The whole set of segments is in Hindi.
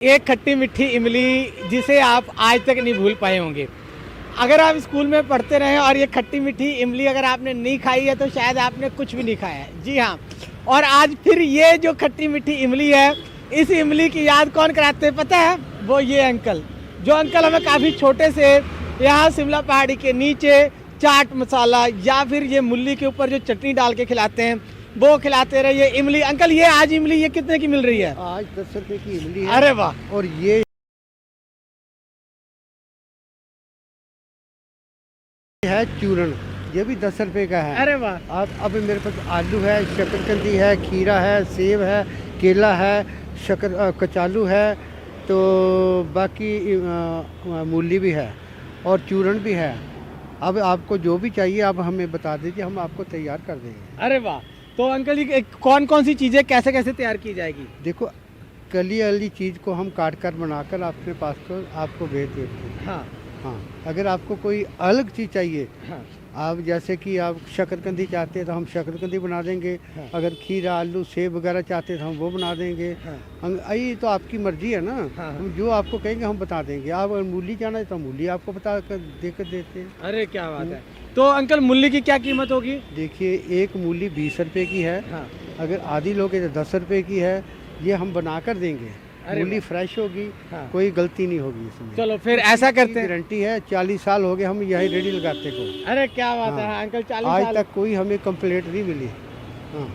एक खट्टी मीठी इमली जिसे आप आज तक नहीं भूल पाए होंगे। अगर आप स्कूल में पढ़ते रहे और ये खट्टी मीठी इमली अगर आपने नहीं खाई है तो शायद आपने कुछ भी नहीं खाया है। जी हाँ, और आज फिर ये जो खट्टी मीठी इमली है, इस इमली की याद कौन कराते हैं पता है? वो ये अंकल, जो अंकल हमें काफ़ी छोटे से यहाँ शिमला पहाड़ी के नीचे चाट मसाला या फिर ये मूली के ऊपर जो चटनी डाल के खिलाते हैं वो खिलाते रहे। ये इमली अंकल, ये आज इमली ये कितने की मिल रही है? आज 10 रुपए की इमली है। अरे वाह। और ये है चूरन, ये भी 10 रुपए का है। अरे वाह। अब मेरे पास आलू है, शकरकंदी है, खीरा है, सेब है, केला है, कचालू है, तो बाकी मूली भी है और चूरन भी है। अब आपको जो भी चाहिए आप हमें बता दीजिए, हम आपको तैयार कर देंगे। अरे वाह। तो अंकल जी कौन कौन सी चीज़ें कैसे कैसे तैयार की जाएगी? देखो, कली वाली चीज़ को हम काट कर बनाकर आपके पास को आपको भेज देते हैं। हाँ हाँ, अगर आपको कोई अलग चीज़ चाहिए, हाँ आप जैसे कि आप शकरकंदी चाहते हैं तो हम शकरकंदी बना देंगे। हाँ। अगर खीरा आलू सेब वगैरह चाहते हैं तो हम वो बना देंगे। हाँ। ये तो आपकी मर्जी है ना। हाँ। हम जो आपको कहेंगे हम बता देंगे। आप अगर मूली चाहना है तो मूली आपको बता कर देकर देते हैं। अरे क्या बात है। तो अंकल मूली की क्या कीमत होगी? देखिए, एक मूली 20 रुपए की है। हाँ। अगर आधी लोगे तो 10 रुपए की है। ये हम बना कर देंगे। अरे मूली फ्रेश होगी। हाँ। कोई गलती नहीं होगी इसमें। चलो फिर ऐसा करते हैं। गारंटी है, 40 साल हो गए हम यही रेडी लगाते को। अरे क्या बात है। हाँ। हाँ, अंकल 40 आज साल तक कोई हमें कंप्लेंट नहीं मिली। हाँ।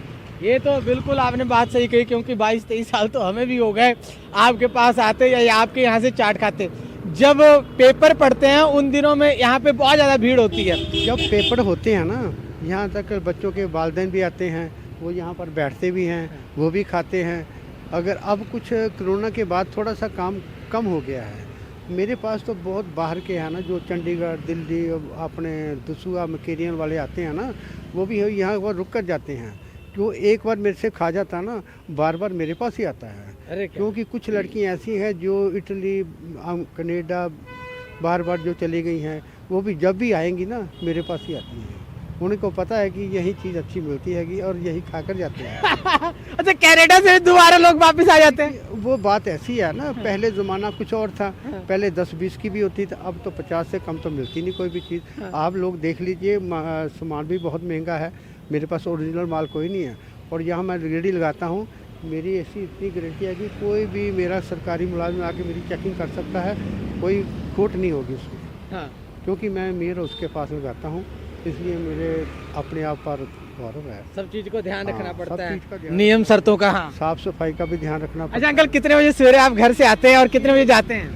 ये तो बिल्कुल आपने बात सही कही, क्योंकि 22-23 साल तो हमें भी हो गए आपके पास आते या आपके यहाँ से चाट खाते। जब पेपर पढ़ते हैं उन दिनों में यहाँ पे बहुत ज़्यादा भीड़ होती है। जब पेपर होते हैं ना, यहाँ तक बच्चों के वालिदैन भी आते हैं, वो यहाँ पर बैठते भी हैं, वो भी खाते हैं। अगर अब कुछ कोरोना के बाद थोड़ा सा काम कम हो गया है। मेरे पास तो बहुत बाहर के हैं ना, जो चंडीगढ़ दिल्ली अपने दसूआ मकेरियन वाले आते हैं ना, वो भी यहाँ वो रुक कर जाते हैं। जो एक बार मेरे से खा जाता ना, बार बार मेरे पास ही आता है। अरे क्योंकि कुछ लड़कियाँ ऐसी हैं जो इटली कनाडा बार बार जो चली गई हैं, वो भी जब भी आएंगी ना मेरे पास ही आती हैं। उनको पता है कि यही चीज़ अच्छी मिलती है और यही खा कर जाते हैं। अच्छा, कनाडा से दोबारा लोग वापस आ जाते हैं? वो बात ऐसी है ना, पहले ज़माना कुछ और था। पहले 10-20 की भी होती थी, अब तो 50 से कम तो मिलती नहीं कोई भी चीज़। आप लोग देख लीजिए, सामान भी बहुत महंगा है। मेरे पास ओरिजिनल माल कोई नहीं है और यहाँ मैं रेडी लगाता हूँ। मेरी ऐसी इतनी गारंटी है कि कोई भी मेरा सरकारी मुलाजिम आके मेरी चेकिंग कर सकता है, कोई खोट नहीं होगी उसमें। हाँ। क्योंकि मैं मेरा उसके पास लगाता हूँ, इसलिए मेरे अपने आप पर गौरव है। सब चीज़ को ध्यान रखना सब पड़ता चीज़ का है, ध्यान नियम शर्तों का। हाँ। साफ सफाई का भी ध्यान रखना पड़ता अच्छा अंकल, कितने बजे सवेरे आप घर से आते हैं और कितने बजे जाते हैं?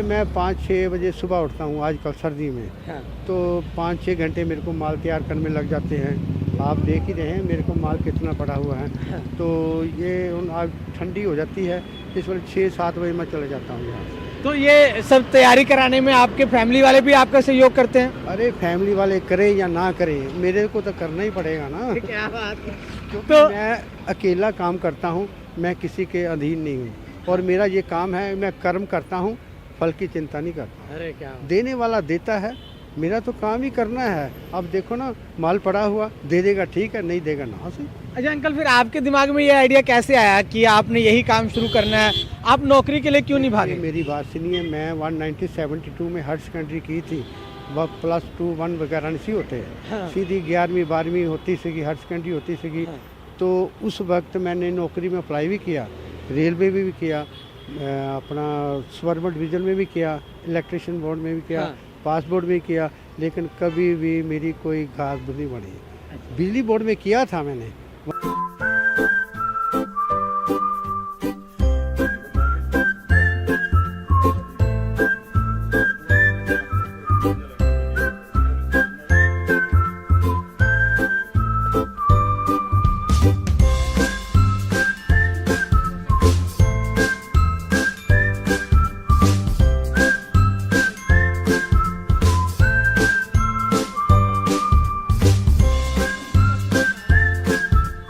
मैं 5-6 बजे सुबह उठता हूँ आजकल सर्दी में। हाँ। तो 5-6 घंटे मेरे को माल तैयार करने में लग जाते हैं। आप देख ही रहे हैं मेरे को माल कितना पड़ा हुआ है। हाँ। तो ये आज ठंडी हो जाती है, इस वक्त 6-7 बजे मैं चले जाता हूँ यहाँ से। तो ये सब तैयारी कराने में आपके फैमिली वाले भी आपका सहयोग करते हैं? अरे फैमिली वाले करें या ना करें, मेरे को तो करना ही पड़ेगा ना। क्या बात है। क्योंकि तो मैं अकेला काम करता हूँ, मैं किसी के अधीन नहीं हूँ और मेरा ये काम है, मैं कर्म करता हूँ, फल की चिंता नहीं करता। अरे क्या बात। देने वाला देता है, मेरा तो काम ही करना है। अब देखो ना, माल पड़ा हुआ, दे देगा ठीक है, नहीं देगा ना सही। अच्छा अंकल, फिर आपके दिमाग में ये आइडिया कैसे आया कि आपने यही काम शुरू करना है? आप नौकरी के लिए क्यों नहीं भागे? मेरी बात सुनिए, मैं 1972 में हायर सेकेंडरी की थी। वह +2 1 वगैरह नहीं होते हैं। हाँ। सीधी 11वीं 12वीं होती सी, हायर सेकेंडरी होती सी। हाँ। तो उस वक्त मैंने नौकरी में अप्लाई भी किया, रेलवे में भी किया, अपना सुपरबन डिवीज़न में भी किया, इलेक्ट्रिशियन बोर्ड में भी किया। हाँ। पास बोर्ड में किया, लेकिन कभी भी मेरी कोई घास नहीं बढ़ी। बिजली बोर्ड में किया था मैंने।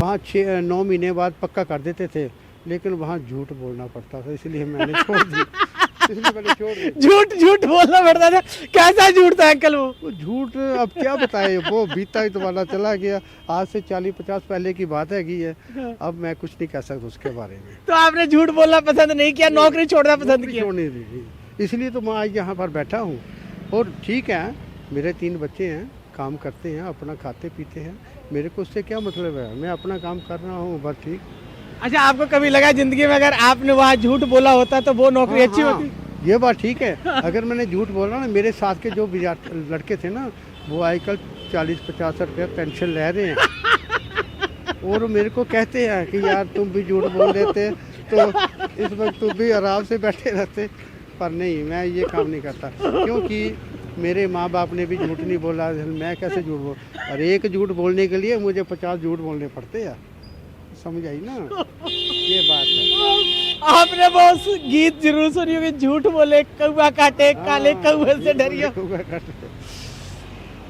वहाँ 6-9 महीने बाद पक्का कर देते थे, लेकिन वहाँ झूठ बोलना पड़ता था, इसलिए मैंने छोड़ दी। इसलिए मैंने छोड़ दिया। झूठ झूठ बोलना पड़ता था। कैसा झूठ था अंकल वो झूठ अब क्या बताए, वो बीता ही तुम्हारा चला गया। आज से 40-50 पहले की बात है। अब मैं कुछ नहीं कह सकता उसके बारे में। तो आपने झूठ बोलना पसंद नहीं किया, नौकरी छोड़ना पसंद किया? छोड़ने दी, इसलिए तो मैं आज यहाँ पर बैठा हूँ। और ठीक है, मेरे 3 बच्चे हैं, काम करते हैं, अपना खाते पीते हैं, मेरे को उससे क्या मतलब है, मैं अपना काम कर रहा हूँ बस। ठीक। अच्छा, आपको कभी लगा जिंदगी में अगर आपने वहाँ झूठ बोला होता तो वो नौकरी अच्छी होती? ये बात ठीक है। अगर मैंने झूठ बोला ना, मेरे साथ के जो लड़के थे ना, वो आजकल 40-50 रुपया पेंशन ले रहे हैं। और मेरे को कहते हैं कि यार तुम भी झूठ बोल देते तो इस वक्त तुम भी आराम से बैठे रहते। पर नहीं, मैं ये काम नहीं करता, क्योंकि मेरे माँ बाप ने भी झूठ नहीं बोला, मैं कैसे झूठ बोल। और एक झूठ बोलने के लिए मुझे 50 झूठ बोलने पड़ते हैं, समझ आई ना, ये बात है। आपने वो गीत जरूर सुनी होगी, झूठ बोले कौवा काटे, काले कौवे से डरियो।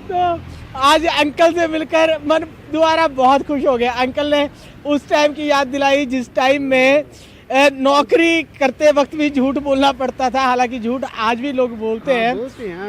तो आज अंकल से मिलकर मन दोबारा बहुत खुश हो गया। अंकल ने उस टाइम की याद दिलाई जिस टाइम में नौकरी करते वक्त भी झूठ बोलना पड़ता था। हालांकि झूठ आज भी लोग बोलते हैं।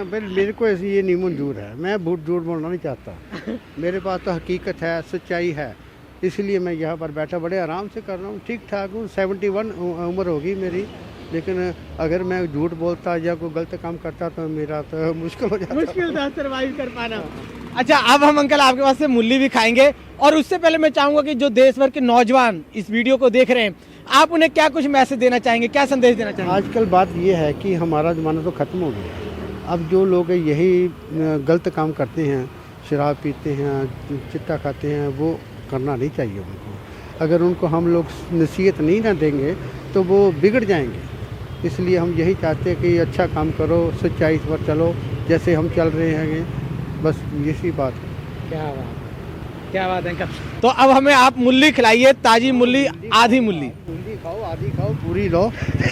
मेरे को ऐसी ये नहीं मंजूर है, मैं झूठ बोलना नहीं चाहता। मेरे पास तो हकीकत है, सच्चाई है, इसलिए मैं यहाँ पर बैठा बड़े आराम से कर रहा हूँ, ठीक ठाक हूँ। 71 उम्र होगी मेरी, लेकिन अगर मैं झूठ बोलता या कोई गलत काम करता तो मेरा तो मुश्किल हो जाता। मुश्किल था सर्वाइव कर पाना। अच्छा, अब हम अंकल आपके पास से मूली भी खाएंगे, और उससे पहले मैं चाहूंगा कि जो देश भर के नौजवान इस वीडियो को देख रहे हैं, आप उन्हें क्या कुछ मैसेज देना चाहेंगे, क्या संदेश देना चाहेंगे? आजकल बात ये है कि हमारा ज़माना तो ख़त्म हो गया। अब जो लोग यही गलत काम करते हैं, शराब पीते हैं, चिट्टा खाते हैं, वो करना नहीं चाहिए उनको। अगर उनको हम लोग नसीहत नहीं ना देंगे तो वो बिगड़ जाएंगे। इसलिए हम यही चाहते हैं कि अच्छा काम करो, सच्चाई पर चलो, जैसे हम चल रहे हैं, बस यही बात है। क्या बात, क्या बात है अंकल। तो अब हमें आप मूली खिलाइए, ताजी मूली, आधी मूली। मूली खाओ, आधी खाओ, पूरी लो,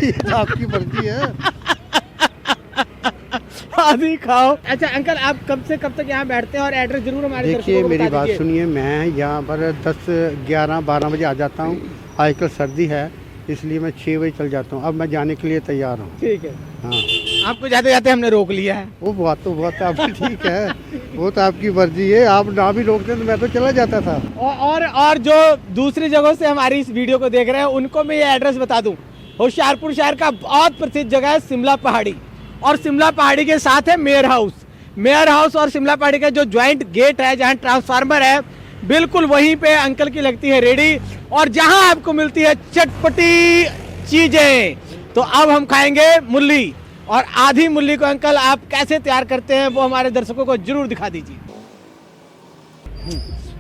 ये तो आपकी मर्जी है। आधी खाओ। अच्छा अंकल, आप कब से कब तक यहाँ बैठते हैं, और एड्रेस जरूर हमारे दर्शकों देखिए को मेरी बता बात दीजिए। सुनिए, मैं यहाँ पर 10, 11, 12 बजे आ जाता हूँ। आजकल सर्दी है, इसलिए मैं 6 बजे चल जाता हूँ। अब मैं जाने के लिए तैयार हूँ। ठीक है, हाँ, आपको जाते जाते हमने रोक लिया है। वो बात तो बहुत आपकी ठीक है, वो तो आपकी मर्जी है, आप ना भी रोकते तो मैं तो चला जाता था। और जो दूसरी जगहों से हमारी इस वीडियो को देख रहे हैं, उनको मैं ये एड्रेस बता दूं। होशियारपुर शहर का बहुत प्रसिद्ध जगह है शिमला पहाड़ी, और शिमला पहाड़ी के साथ है मेयर हाउस। मेयर हाउस और शिमला पहाड़ी का जो ज्वाइंट गेट है, जहाँ ट्रांसफार्मर है, बिल्कुल वहीं पे अंकल की लगती है रेडी, और जहां आपको मिलती है चटपटी चीजें। तो अब हम खाएंगे मूली, और आधी मूली को अंकल आप कैसे तैयार करते हैं वो हमारे दर्शकों को जरूर दिखा दीजिए।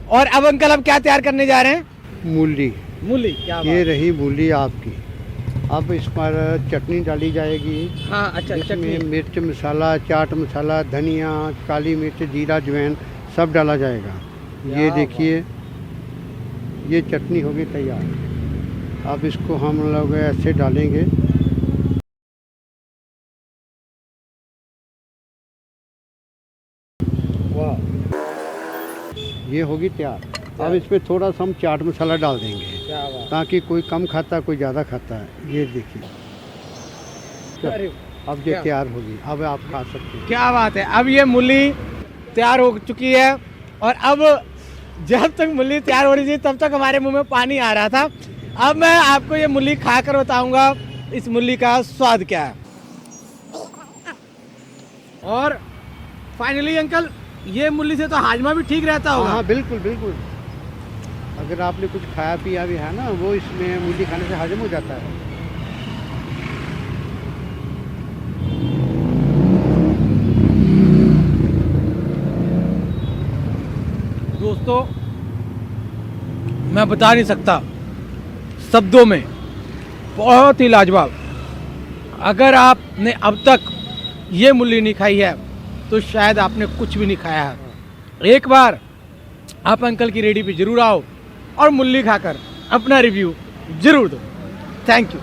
और अब अंकल हम क्या तैयार करने जा रहे हैं? मूली, मूली, क्या ये रही मूली आपकी। अब इस पर चटनी डाली जाएगी। हाँ, अच्छा, इसमें मिर्च मसाला, चाट मसाला, धनिया, काली मिर्च, जीरा, अजवाइन सब डाला जाएगा। ये देखिए, ये चटनी होगी तैयार। अब इसको हम लोग ऐसे डालेंगे। वाह, ये होगी तैयार। अब इसमें थोड़ा सा हम चाट मसाला डाल देंगे, क्या बात। ताकि कोई कम खाता कोई ज़्यादा खाता है। ये देखिए, अरे, अब ये तैयार होगी, अब आप खा सकते हैं। क्या बात है। अब ये मूली तैयार हो चुकी है, और अब जब तक मूली तैयार हो रही थी तब तक हमारे मुंह में पानी आ रहा था। अब मैं आपको ये मूली खाकर बताऊंगा इस मूली का स्वाद क्या है। और फाइनली अंकल, ये मूली से तो हाजमा भी ठीक रहता होगा। हाँ, बिल्कुल बिल्कुल। अगर आपने कुछ खाया पिया भी है ना, वो इसमें मूली खाने से हजम हो जाता है। दोस्तों, मैं बता नहीं सकता शब्दों में, बहुत ही लाजवाब। अगर आपने अब तक ये मूली नहीं खाई है तो शायद आपने कुछ भी नहीं खाया है। एक बार आप अंकल की रेडी पे जरूर आओ और मूली खाकर अपना रिव्यू जरूर दो। Thank you.